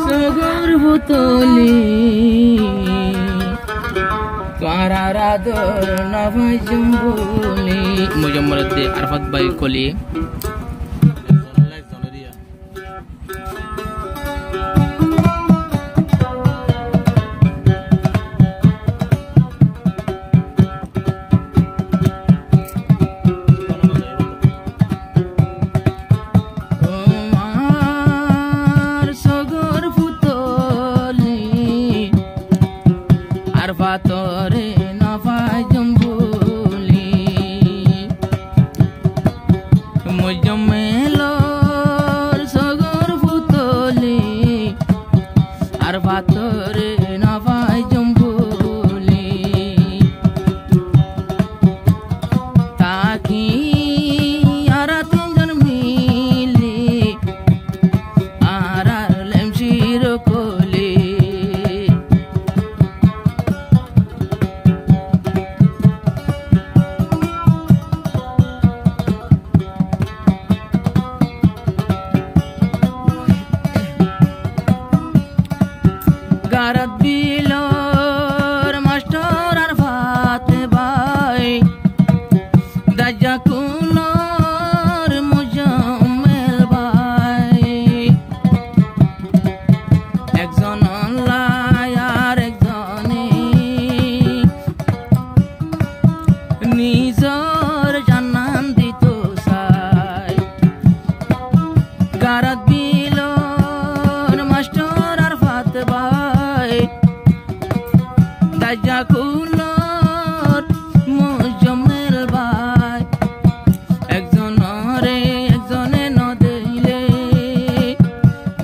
Sagar butoli Tuara rador nafai jambuli Mujammaladdin Arfat Bhai Koli Arfatore nafai jambuli Mujammelor sagar butoli Arfatore nafai jambuli Taki aratin janmili arar lemshiro koli Garat bilor master Arfat Bhai Daja kulor Mujammel Bhai Ekjon online ar ekjone nijor janan dito sai Garat bilor master Arfat Bhai Daja kulor Mujammel Bhai Ekjonore ekjone nodile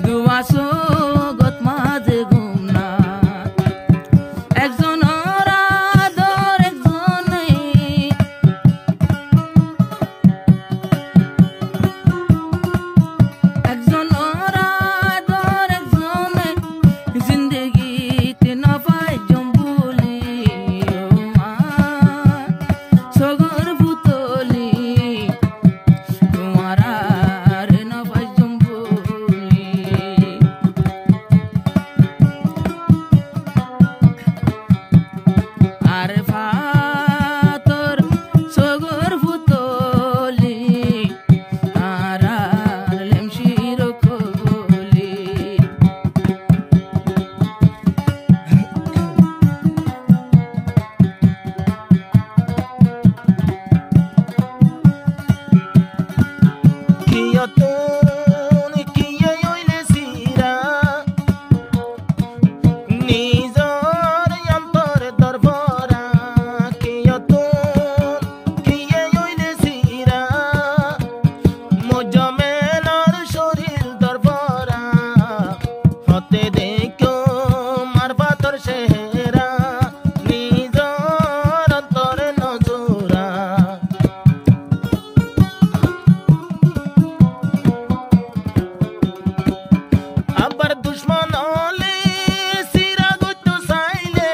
Duaso got maje gumna Ekjonor ador ekjone Ekjonor ador ekjone Zindagi te nafai jambuli Sagar butoli Tumhara re nafai jambuli Arfator sagar butoli arar lemshiro koli Kiyotun kiye oile sira Nizor yampor dorvora Kiyotun kiye oile sira Mujammelor shorir dorvora Hote dekho Arfator shehera Nizor antore nozura Abar dushman ole sira guttu saile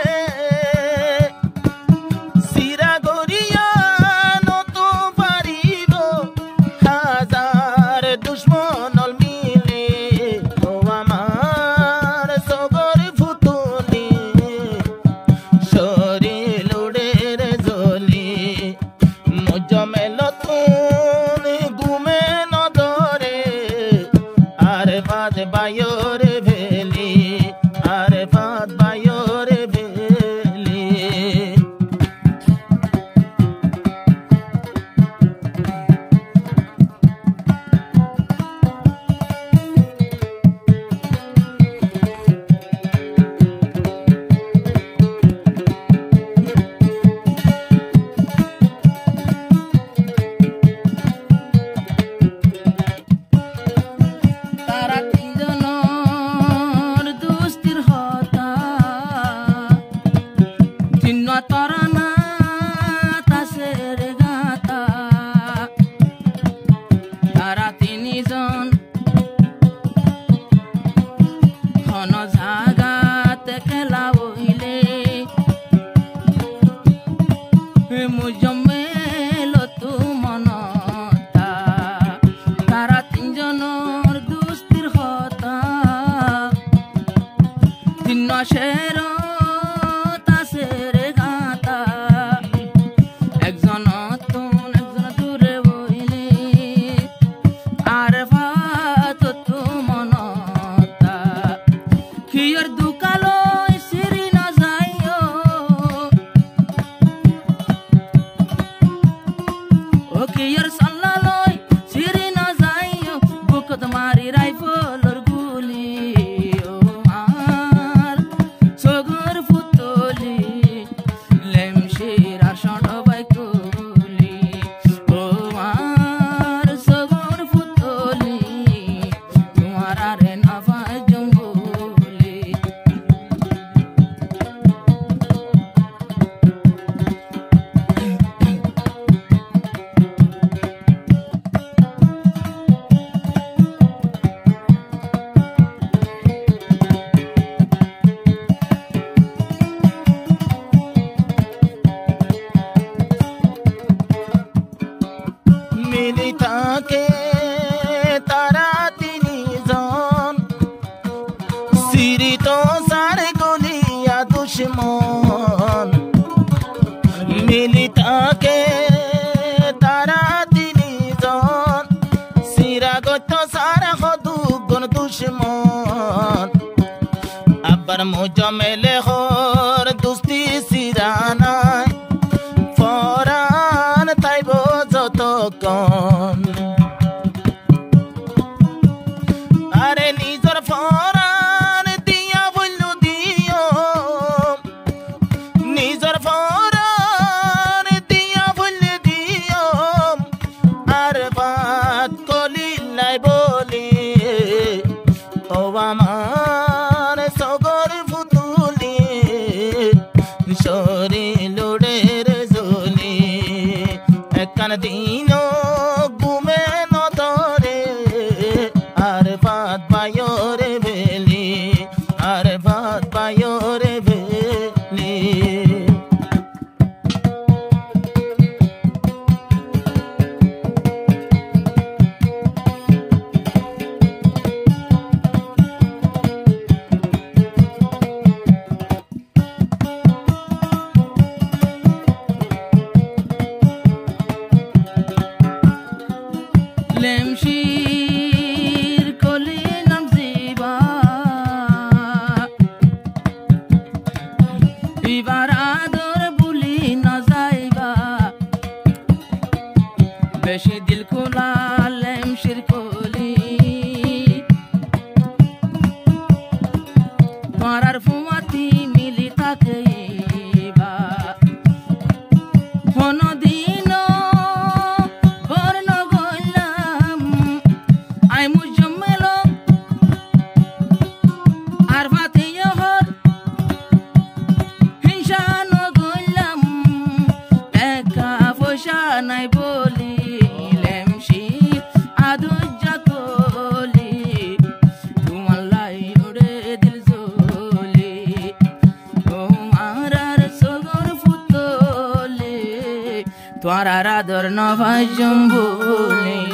Sira goriya no tu paribo Hazar dushman ol mile O amar sagar butoli Shoril ude re zoli Mujammelotun gume no dore Arfat Bhaiore veli Arfat Bhaiore veli Tara tinjono দশেরও তাসের গাতা একজন নতুন একজন দূরে বইলি আর ভাত তো মনতা কিয়র দুকালো সিরি না যাইও ও কিয়র সাল্লালই সিরি না যাইও বুকত মারি রাইফলর গুলি ও আর সগর ফুতলি লেমশির আর সডবাই কুলি ও আর সগর ফুতলি তোমার আরে নাফায় জঙ্গলি মিলি থাকে তারা তিনজন সিরিত সার গলিয়া দুশ্মন মিলি থাকে তারা তিনজন সিরাগত সারা দুগুণ দুশ্মন আবার মুজমেলে হর দুস্তি সিরানায় ফরান তাইব যতক্ষণ আরে নিজর ফরান দিয়া বলল দিও নিজর ফরান দিয়া বলল দিও আর বাত কলি নাই বলি ও আমার সগর ফুতুলি শরীর লোড়ের জলি একখান দিন ঘুমে নদরে আর ভাত পায়রে বেলি আর ভাত পায়রে বেলি লেমশির কলি নাম জিবা এবার আদর বুলি না যাইবা বেশি দিল খোলা লেমশির কলি মারার ফুমাতি মিলি থাকে কোনদিন বর্ণ গইলাম আই মুজমেল আর ভাতিয় হর হিংসা নগইলাম একা পয়সা নাই বলি লেমশি আদুজ্জা কলি তোমার লাই ওরে দিল জলি তোমার আর সগর ফুতলি তোর আদর নভাই জম্বুলি